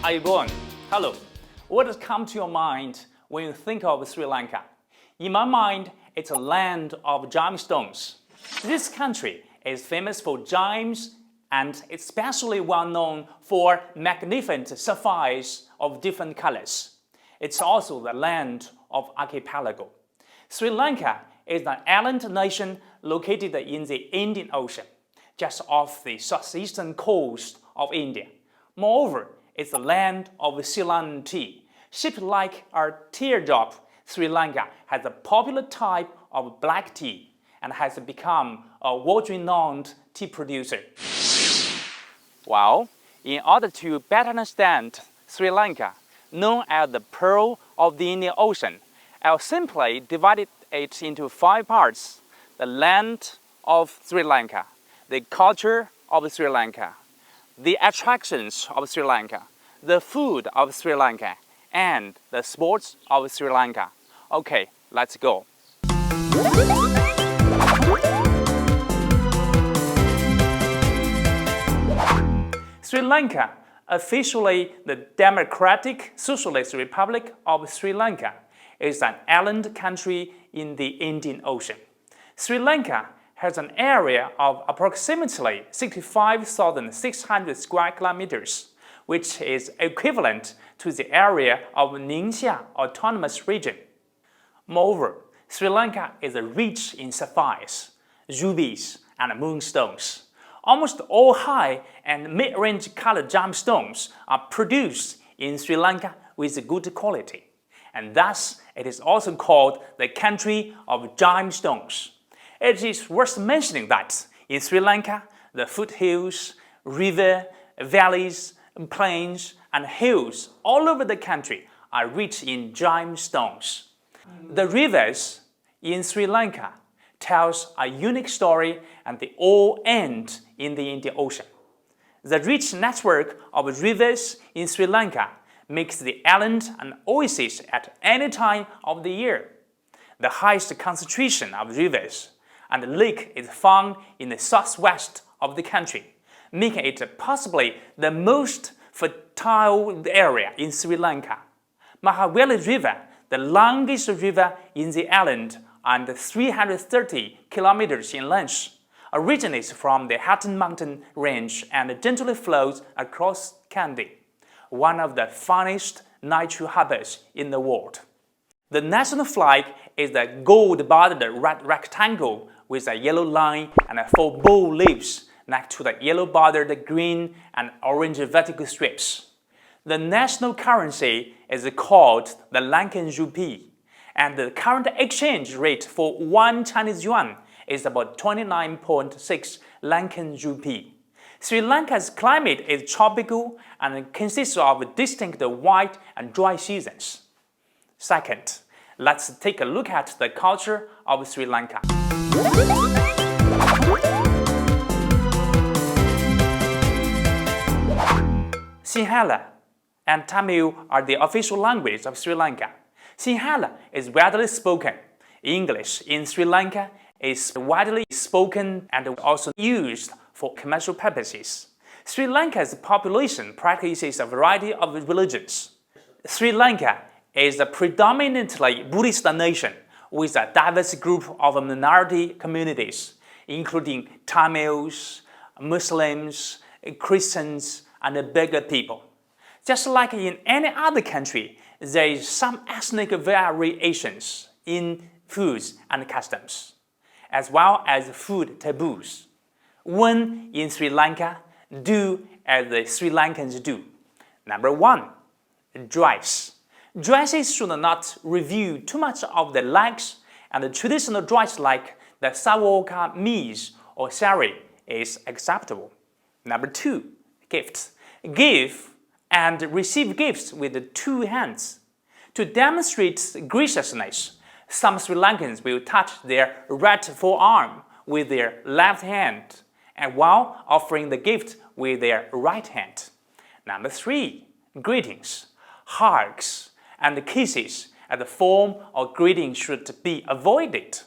are you going? Hello. What does come to your mind when you think of Sri Lanka? In my mind, it's a land of gemstones. This country is famous for gems and especially well known for magnificent sapphires of different colors. It's also the land of archipelago. Sri Lanka is an island nation located in the Indian Ocean, just off the southeastern coast of India. Moreover, it's the land of Ceylon tea. Shaped like a teardrop, Sri Lanka has a popular type of black tea and has become a world-renowned tea producer. Well, in order to better understand Sri Lanka, known as the Pearl of the Indian Ocean, I'll simply divide it into 5 parts: the land of Sri Lanka, the culture of Sri Lanka, the attractions of Sri Lanka, the food of Sri Lanka, and the sports of Sri Lanka. Okay, let's go. Sri Lanka, officially the Democratic Socialist Republic of Sri Lanka, is an island country in the Indian Ocean. Sri Lanka has an area of approximately 65,600 square kilometers, which is equivalent to the area of Ningxia Autonomous Region. Moreover, Sri Lanka is rich in sapphires, rubies, and moonstones. Almost all high and mid-range colored gemstones are produced in Sri Lanka with good quality, and thus it is also called the country of gemstones. It is worth mentioning that in Sri Lanka, the foothills, rivers, valleys, plains, and hills all over the country are rich in gemstones. The rivers in Sri Lanka tells a unique story and they all end in the Indian Ocean. The rich network of rivers in Sri Lanka makes the island an oasis at any time of the year. The highest concentration of rivers and the lake is found in the southwest of the country, making it possibly the most fertile area in Sri Lanka. Mahaweli River, the longest river in the island and 330 kilometers in length, originates from the Hatton Mountain range and gently flows across Kandy, one of the finest natural harbors in the world. The national flag is the gold-bordered red rectangle with a yellow line and 4 bold leaves next to the yellow-bordered green and orange vertical strips. The national currency is called the Lankan rupee, and the current exchange rate for 1 Chinese yuan is about 29.6 Lankan rupee. Sri Lanka's climate is tropical and consists of distinct wet and dry seasons. Second, let's take a look at the culture of Sri Lanka. Sinhala and Tamil are the official language of Sri Lanka. Sinhala is widely spoken. English in Sri Lanka is widely spoken and also used for commercial purposes. Sri Lanka's population practices a variety of religions. Sri Lanka is a predominantly Buddhist nation with a diverse group of minority communities, including Tamils, Muslims, Christians, and Beggar people. Just like in any other country, there is some ethnic variations in foods and customs, as well as food taboos. One in Sri Lanka, do as the Sri Lankans do. Number 1, dress. Dresses should not reveal too much of the legs, and the traditional dress like the salwar kameez or sari is acceptable. Number 2, gifts. Give and receive gifts with the 2 hands. To demonstrate graciousness, some Sri Lankans will touch their right forearm with their left hand, and while offering the gift with their right hand. Number 3, greetings. Hugs and kisses as a form of greeting should be avoided.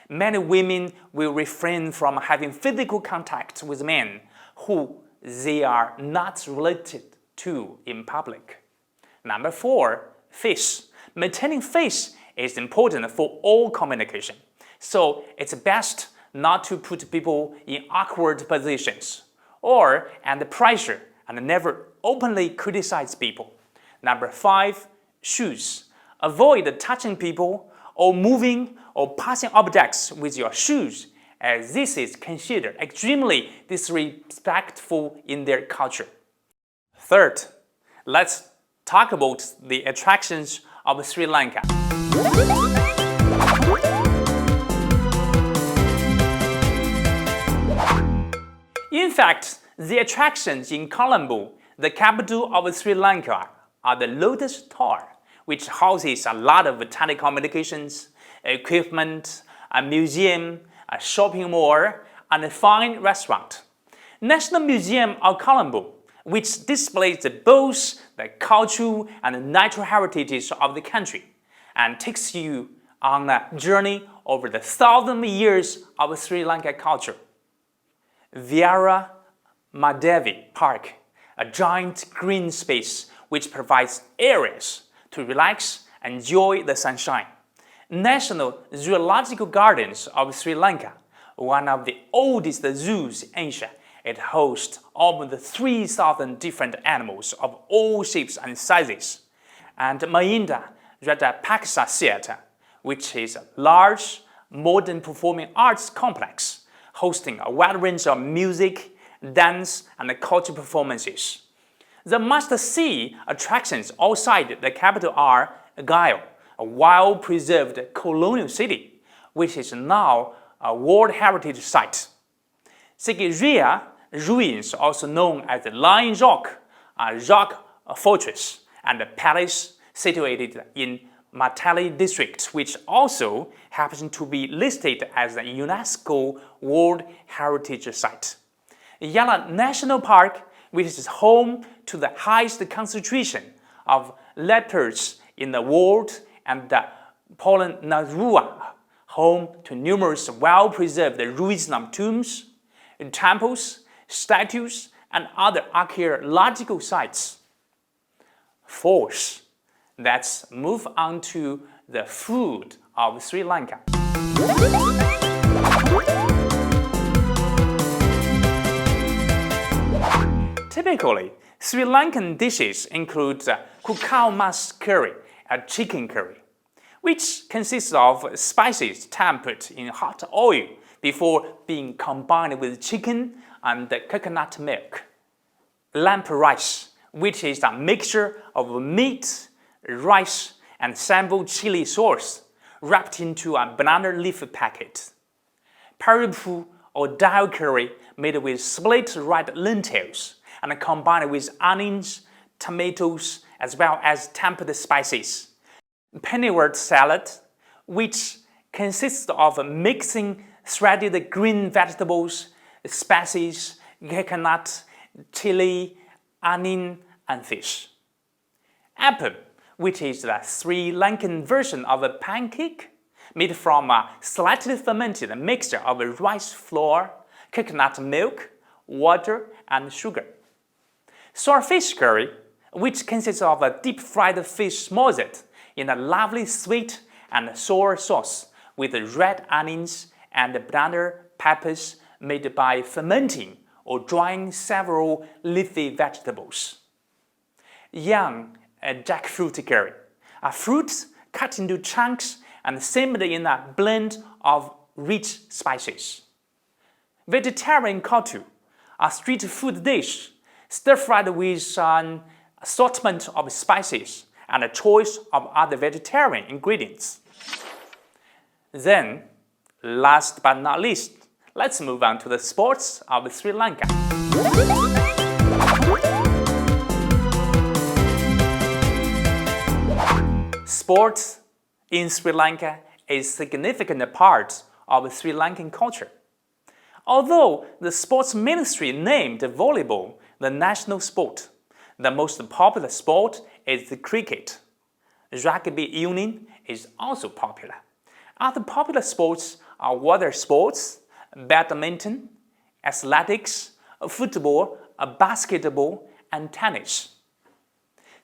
Many women will refrain from having physical contact with men who they are not related to in public. Number 4, fish. Maintaining fish is important for all communication, so it's best not to put people in awkward positions or under pressure and never openly criticize people. Number 5, shoes. Avoid touching people or moving or passing objects with your shoes, as this is considered extremely disrespectful in their culture. Third, let's talk about the attractions of Sri Lanka. In fact, the attractions in Colombo, the capital of Sri Lanka, are the Lotus Tower, which houses a lot of telecommunications, equipment, a museum, a shopping mall, and a fine restaurant. National Museum of Colombo, which displays both the cultural and natural heritage of the country, and takes you on a journey over the 1,000 years of Sri Lanka culture. Viara Madhavi Park, a giant green space which provides areas to relax and enjoy the sunshine. National Zoological Gardens of Sri Lanka, one of the oldest zoos in Asia. It hosts almost 3,000 different animals of all shapes and sizes. And Mahinda Rajapaksa Theatre, which is a large, modern performing arts complex, hosting a wide range of music, dance, and cultural performances. The must-see attractions outside the capital are Gayo, a well-preserved colonial city, which is now a World Heritage Site. Sigiriya ruins, also known as the Lion Rock, a rock fortress and a palace situated in Matali district, which also happens to be listed as a UNESCO World Heritage Site. Yala National Park, which is home to the highest concentration of leopards in the world, and the Polonnaruwa, home to numerous well-preserved ruins of tombs, temples, statues, and other archaeological sites. Fourth, let's move on to the food of Sri Lanka. Typically, Sri Lankan dishes include kukau mas curry, a chicken curry, which consists of spices tempered in hot oil before being combined with chicken and coconut milk. Lamp rice, which is a mixture of meat, rice, and sample chili sauce wrapped into a banana leaf packet. Paripu or dal curry made with split red lentils and combined with onions, tomatoes, as well as tempered spices. Pennywort salad, which consists of mixing shredded green vegetables, spices, coconut, chili, onion, and fish. Appam, which is the Sri Lankan version of a pancake, made from a slightly fermented mixture of rice flour, coconut milk, water, and sugar. Swordfish curry, which consists of a deep-fried fish smothered in a lovely sweet and sour sauce with red onions and banana peppers made by fermenting or drying several leafy vegetables. Young jackfruit curry, a fruit cut into chunks and simmered in a blend of rich spices. Vegetarian kotu, a street food dish stir-fried with an assortment of spices and a choice of other vegetarian ingredients. Then, last but not least, let's move on to the sports of Sri Lanka. Sports in Sri Lanka is a significant part of Sri Lankan culture. Although the sports ministry named volleyball the national sport, the most popular sport is the cricket. Rugby union is also popular. Other popular sports are water sports, badminton, athletics, football, basketball, and tennis.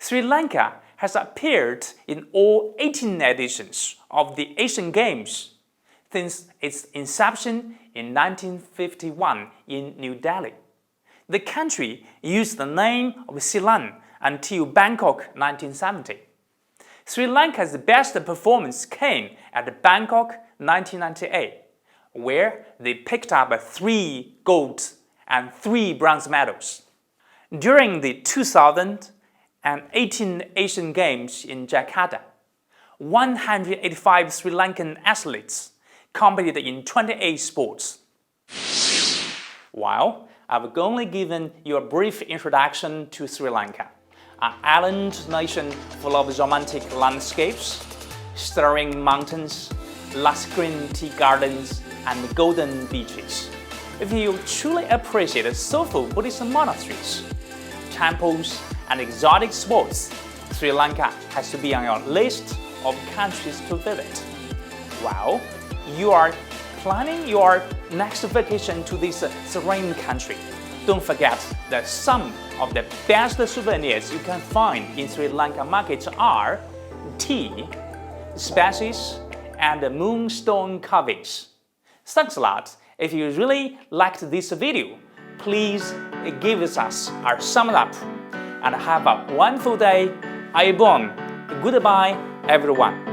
Sri Lanka has appeared in all 18 editions of the Asian Games since its inception in 1951 in New Delhi. The country used the name of Ceylon until Bangkok 1970. Sri Lanka's best performance came at Bangkok 1998, where they picked up 3 gold and 3 bronze medals. During the 2018 Asian Games in Jakarta, 185 Sri Lankan athletes competed in 28 sports. While I've only given you a brief introduction to Sri Lanka, an island nation full of romantic landscapes, stirring mountains, lush green tea gardens, and golden beaches. If you truly appreciate soulful Buddhist monasteries, temples, and exotic sports, Sri Lanka has to be on your list of countries to visit. While you are planning your next vacation to this serene country, don't forget that some of the best souvenirs you can find in Sri Lanka markets are tea, spices, and moonstone carvings. Thanks a lot. If you really liked this video, please give us a thumbs up and have a wonderful day. Ayubon. Goodbye, everyone.